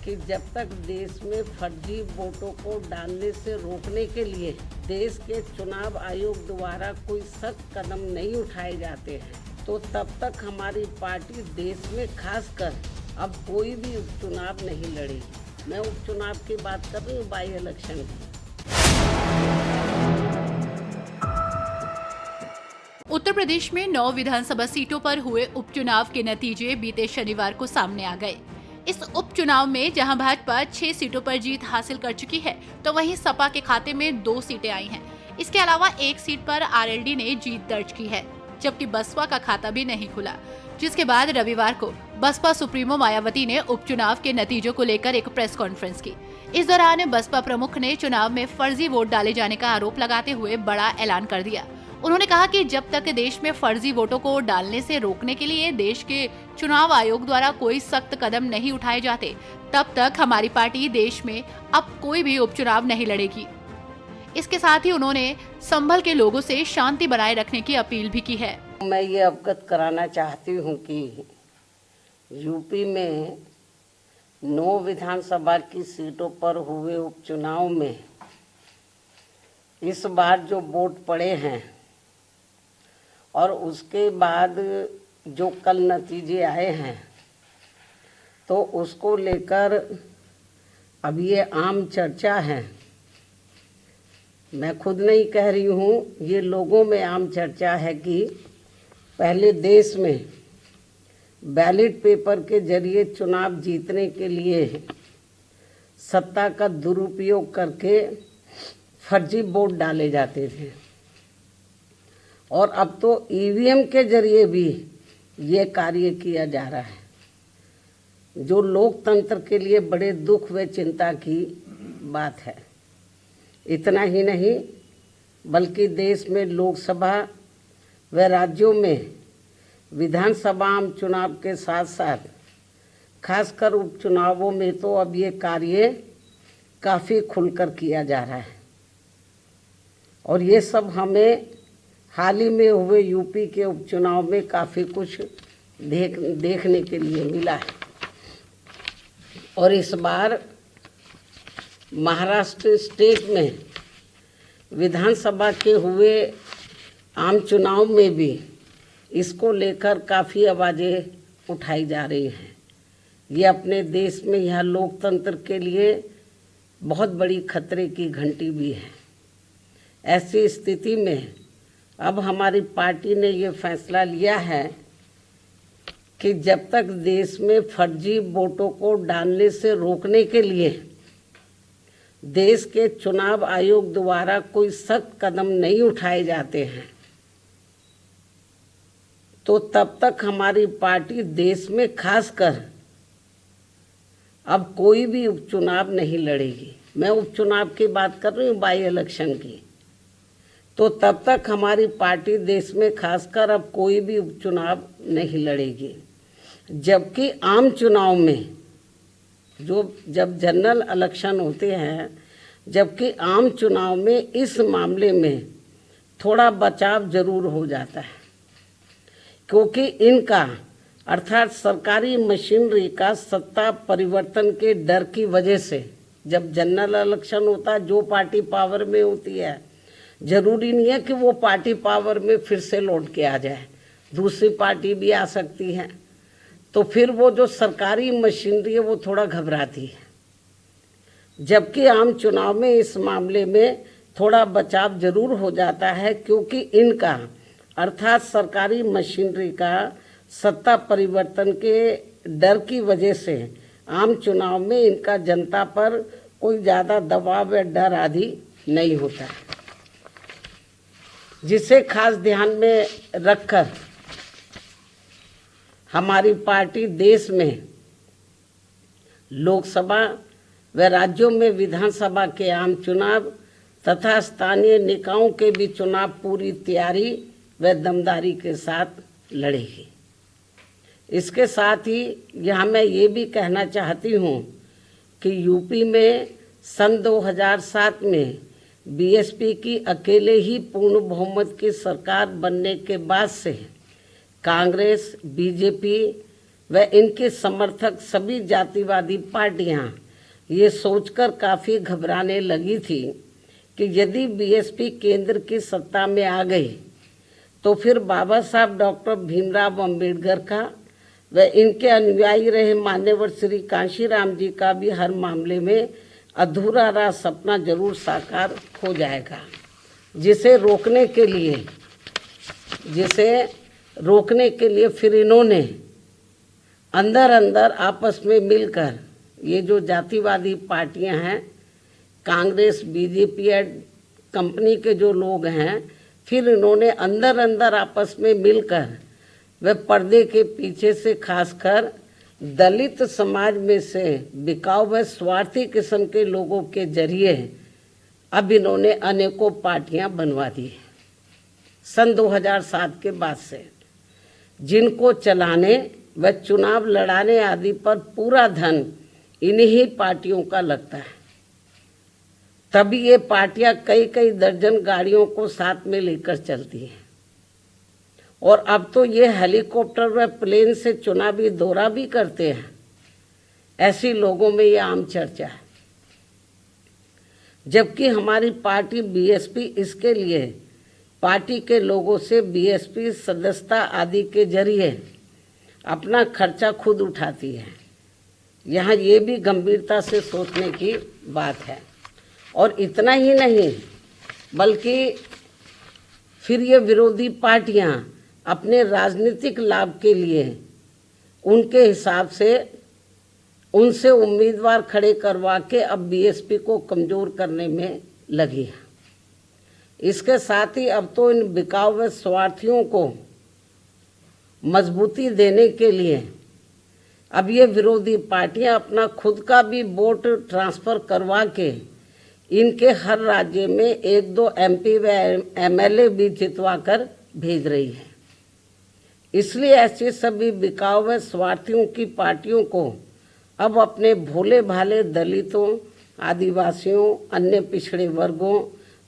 कि जब तक देश में फर्जी वोटों को डालने से रोकने के लिए देश के चुनाव आयोग द्वारा कोई सख्त कदम नहीं उठाए जाते हैं, तो तब तक हमारी पार्टी देश में खासकर अब कोई भी उपचुनाव नहीं लड़ेगी। मैं उपचुनाव की बात कर रही हूँ, बाई इलेक्शन की। उत्तर प्रदेश में 9 विधानसभा सीटों पर हुए उपचुनाव के नतीजे बीते शनिवार को सामने आ गए। इस उपचुनाव में जहां भाजपा 6 सीटों पर जीत हासिल कर चुकी है, तो वहीं सपा के खाते में 2 सीटें आई हैं। इसके अलावा 1 सीट पर आरएलडी ने जीत दर्ज की है, जबकि बसपा का खाता भी नहीं खुला, जिसके बाद रविवार को बसपा सुप्रीमो मायावती ने उपचुनाव के नतीजों को लेकर एक प्रेस कॉन्फ्रेंस की। इस दौरान बसपा प्रमुख ने चुनाव में फर्जी वोट डाले जाने का आरोप लगाते हुए बड़ा ऐलान कर दिया। उन्होंने कहा कि जब तक देश में फर्जी वोटों को डालने से रोकने के लिए देश के चुनाव आयोग द्वारा कोई सख्त कदम नहीं उठाए जाते, तब तक हमारी पार्टी देश में अब कोई भी उपचुनाव नहीं लड़ेगी। इसके साथ ही उन्होंने संभल के लोगों से शांति बनाए रखने की अपील भी की है। मैं ये अवगत कराना चाहती हूँ कि यूपी में 9 विधानसभा की सीटों पर हुए उपचुनाव में इस बार जो वोट पड़े हैं और उसके बाद जो कल नतीजे आए हैं, तो उसको लेकर अब ये आम चर्चा है। मैं खुद नहीं कह रही हूँ, ये लोगों में आम चर्चा है कि पहले देश में बैलेट पेपर के जरिए चुनाव जीतने के लिए सत्ता का दुरुपयोग करके फर्जी वोट डाले जाते थे, और अब तो ईवीएम के जरिए भी ये कार्य किया जा रहा है, जो लोकतंत्र के लिए बड़े दुख व चिंता की बात है। इतना ही नहीं, बल्कि देश में लोकसभा व राज्यों में विधानसभा आम चुनाव के साथ साथ खासकर उपचुनावों में तो अब ये कार्य काफ़ी खुलकर किया जा रहा है। और ये सब हमें हाल ही में हुए यूपी के उपचुनाव में काफ़ी कुछ देखने के लिए मिला है। और इस बार महाराष्ट्र स्टेट में विधानसभा के हुए आम चुनाव में भी इसको लेकर काफ़ी आवाज़ें उठाई जा रही हैं। ये अपने देश में यह लोकतंत्र के लिए बहुत बड़ी खतरे की घंटी भी है। ऐसी स्थिति में अब हमारी पार्टी ने ये फैसला लिया है कि जब तक देश में फर्जी वोटों को डालने से रोकने के लिए देश के चुनाव आयोग द्वारा कोई सख्त कदम नहीं उठाए जाते हैं, तो तब तक हमारी पार्टी देश में खासकर अब कोई भी उपचुनाव नहीं लड़ेगी। मैं उपचुनाव की बात कर रही हूँ, बाई इलेक्शन की। तो तब तक हमारी पार्टी देश में खासकर अब कोई भी उपचुनाव नहीं लड़ेगी। जबकि आम चुनाव में जब जनरल इलेक्शन होते हैं, जबकि आम चुनाव में इस मामले में थोड़ा बचाव जरूर हो जाता है, क्योंकि इनका अर्थात सरकारी मशीनरी का सत्ता परिवर्तन के डर की वजह से जब जनरल इलेक्शन होता है, जो पार्टी पावर में होती है, जरूरी नहीं है कि वो पार्टी पावर में फिर से लौट के आ जाए, दूसरी पार्टी भी आ सकती है। तो फिर वो जो सरकारी मशीनरी है वो थोड़ा घबराती है। जबकि आम चुनाव में इस मामले में थोड़ा बचाव जरूर हो जाता है, क्योंकि इनका अर्थात सरकारी मशीनरी का सत्ता परिवर्तन के डर की वजह से आम चुनाव में इनका जनता पर कोई ज़्यादा दबाव या डर आदि नहीं होता है, जिसे खास ध्यान में रखकर हमारी पार्टी देश में लोकसभा व राज्यों में विधानसभा के आम चुनाव तथा स्थानीय निकायों के भी चुनाव पूरी तैयारी व दमदारी के साथ लड़ेगी। इसके साथ ही यहाँ मैं ये भी कहना चाहती हूँ कि यूपी में सन 2007 में बीएसपी की अकेले ही पूर्ण बहुमत की सरकार बनने के बाद से कांग्रेस, बीजेपी व इनके समर्थक सभी जातिवादी पार्टियां ये सोचकर काफ़ी घबराने लगी थी कि यदि बीएसपी केंद्र की सत्ता में आ गई तो फिर बाबा साहब डॉक्टर भीमराव अंबेडकर का व इनके अनुयायी रहे मान्यवर श्री कांशीराम जी का भी हर मामले में अधूरा रहा सपना जरूर साकार हो जाएगा, जिसे रोकने के लिए फिर इन्होंने अंदर अंदर आपस में मिलकर ये जो जातिवादी पार्टियां हैं, कांग्रेस, बीजेपी कंपनी के जो लोग हैं, फिर इन्होंने अंदर अंदर आपस में मिलकर वे पर्दे के पीछे से खासकर दलित समाज में से बिकाऊ व स्वार्थी किस्म के लोगों के जरिए अब इन्होंने अनेकों पार्टियां बनवा दी हैं सन 2007 के बाद से, जिनको चलाने व चुनाव लड़ाने आदि पर पूरा धन इन्हीं पार्टियों का लगता है। तभी ये पार्टियां कई कई दर्जन गाड़ियों को साथ में लेकर चलती हैं और अब तो ये हेलीकॉप्टर व प्लेन से चुनावी दौरा भी करते हैं। ऐसी लोगों में ये आम चर्चा है, जबकि हमारी पार्टी बीएसपी इसके लिए पार्टी के लोगों से बीएसपी सदस्यता आदि के जरिए अपना खर्चा खुद उठाती है। यहाँ ये भी गंभीरता से सोचने की बात है। और इतना ही नहीं, बल्कि फिर ये विरोधी पार्टियां अपने राजनीतिक लाभ के लिए उनके हिसाब से उनसे उम्मीदवार खड़े करवा के अब बीएसपी को कमज़ोर करने में लगी हैं। इसके साथ ही अब तो इन बिकाऊ व स्वार्थियों को मजबूती देने के लिए अब ये विरोधी पार्टियां अपना खुद का भी वोट ट्रांसफ़र करवा के इनके हर राज्य में 1-2 एमपी व एमएलए भी जितवा कर भेज रही है। इसलिए ऐसे सभी बिकाऊ व स्वार्थियों की पार्टियों को अब अपने भोले भाले दलितों, आदिवासियों, अन्य पिछड़े वर्गों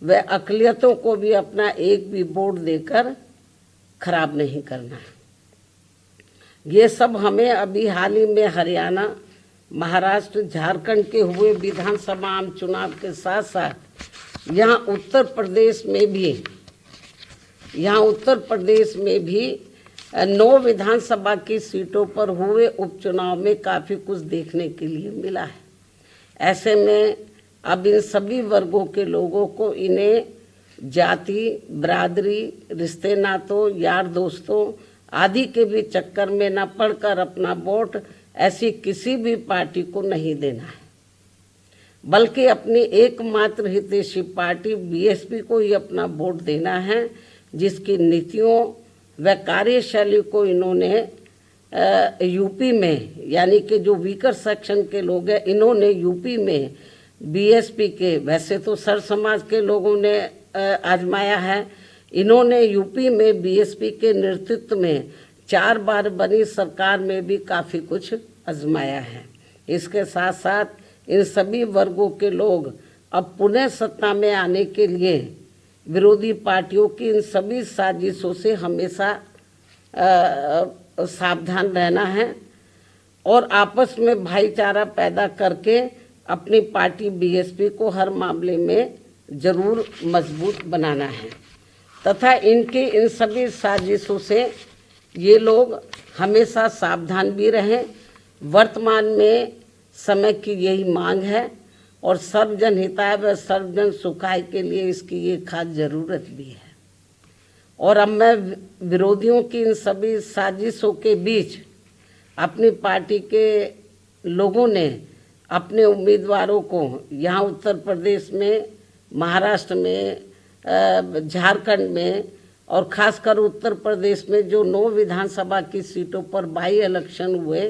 व अक़लियतों को भी अपना एक भी वोट देकर खराब नहीं करना है। ये सब हमें अभी हाल ही में हरियाणा, महाराष्ट्र, झारखंड के हुए विधानसभा आम चुनाव के साथ साथ यहाँ उत्तर प्रदेश में भी 9 विधानसभा की सीटों पर हुए उपचुनाव में काफ़ी कुछ देखने के लिए मिला है। ऐसे में अब इन सभी वर्गों के लोगों को इन्हें जाति, बिरादरी, रिश्ते नातों, यार दोस्तों आदि के भी चक्कर में न पड़कर अपना वोट ऐसी किसी भी पार्टी को नहीं देना है, बल्कि अपनी एकमात्र हितैषी पार्टी बीएसपी को ही अपना वोट देना है, जिसकी नीतियों व कार्यशैली को इन्होंने यूपी में, यानी कि जो वीकर सेक्शन के लोग हैं, इन्होंने यूपी में बीएसपी के, वैसे तो सर समाज के लोगों ने आजमाया है, इन्होंने यूपी में बीएसपी के नेतृत्व में 4 बार बनी सरकार में भी काफ़ी कुछ आजमाया है। इसके साथ साथ इन सभी वर्गों के लोग अब पुनः सत्ता में आने के लिए विरोधी पार्टियों की इन सभी साजिशों से हमेशा सावधान रहना है और आपस में भाईचारा पैदा करके अपनी पार्टी बीएसपी को हर मामले में जरूर मजबूत बनाना है तथा इनकी इन सभी साजिशों से ये लोग हमेशा सावधान भी रहें। वर्तमान में समय की यही मांग है और सर्वजन हिताय व सर्वजन सुखाय के लिए इसकी ये खास ज़रूरत भी है। और अब मैं विरोधियों की इन सभी साजिशों के बीच अपनी पार्टी के लोगों ने अपने उम्मीदवारों को यहाँ उत्तर प्रदेश में, महाराष्ट्र में, झारखंड में और ख़ासकर उत्तर प्रदेश में जो 9 विधानसभा की सीटों पर बाई इलेक्शन हुए,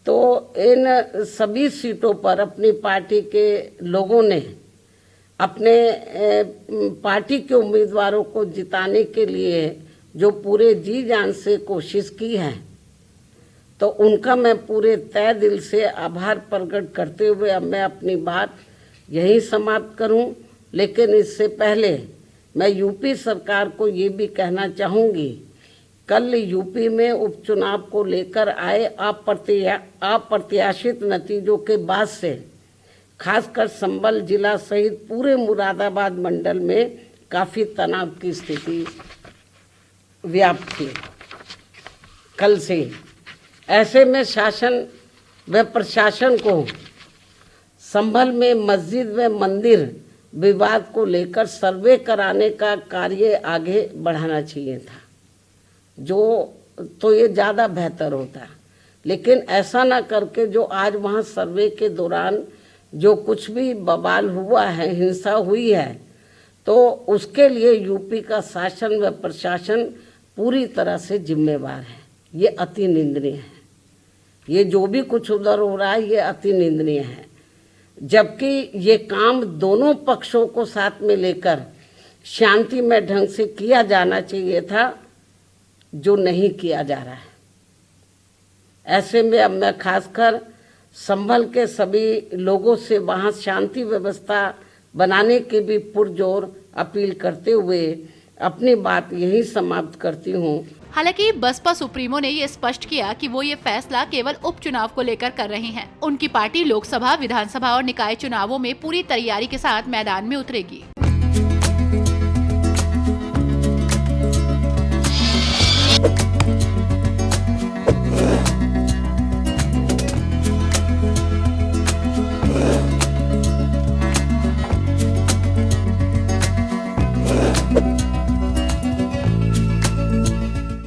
तो इन सभी सीटों पर अपनी पार्टी के लोगों ने अपने पार्टी के उम्मीदवारों को जिताने के लिए जो पूरे जी जान से कोशिश की है, तो उनका मैं पूरे तय दिल से आभार प्रकट करते हुए अब मैं अपनी बात यहीं समाप्त करूं। लेकिन इससे पहले मैं यूपी सरकार को ये भी कहना चाहूँगी, कल यूपी में उपचुनाव को लेकर आए अप्रत्याशित नतीजों के बाद से खासकर संभल जिला सहित पूरे मुरादाबाद मंडल में काफ़ी तनाव की स्थिति व्याप्त थी कल से ही। ऐसे में शासन व प्रशासन को संभल में मस्जिद व मंदिर विवाद को लेकर सर्वे कराने का कार्य आगे बढ़ाना चाहिए था, जो तो ये ज़्यादा बेहतर होता। लेकिन ऐसा ना करके जो आज वहाँ सर्वे के दौरान जो कुछ भी बवाल हुआ है, हिंसा हुई है, तो उसके लिए यूपी का शासन व प्रशासन पूरी तरह से जिम्मेवार है। ये अति निंदनीय है। ये जो भी कुछ उधर हो रहा है ये अति निंदनीय है, जबकि ये काम दोनों पक्षों को साथ में लेकर शांतिमय ढंग से किया जाना चाहिए था, जो नहीं किया जा रहा है। ऐसे में अब मैं खासकर संभल के सभी लोगों से वहाँ शांति व्यवस्था बनाने की भी पुरजोर अपील करते हुए अपनी बात यही समाप्त करती हूँ। हालांकि बसपा सुप्रीमो ने ये स्पष्ट किया कि वो ये फैसला केवल उपचुनाव को लेकर कर रहे हैं। उनकी पार्टी लोकसभा, विधानसभा और निकाय चुनावों में पूरी तैयारी के साथ मैदान में उतरेगी।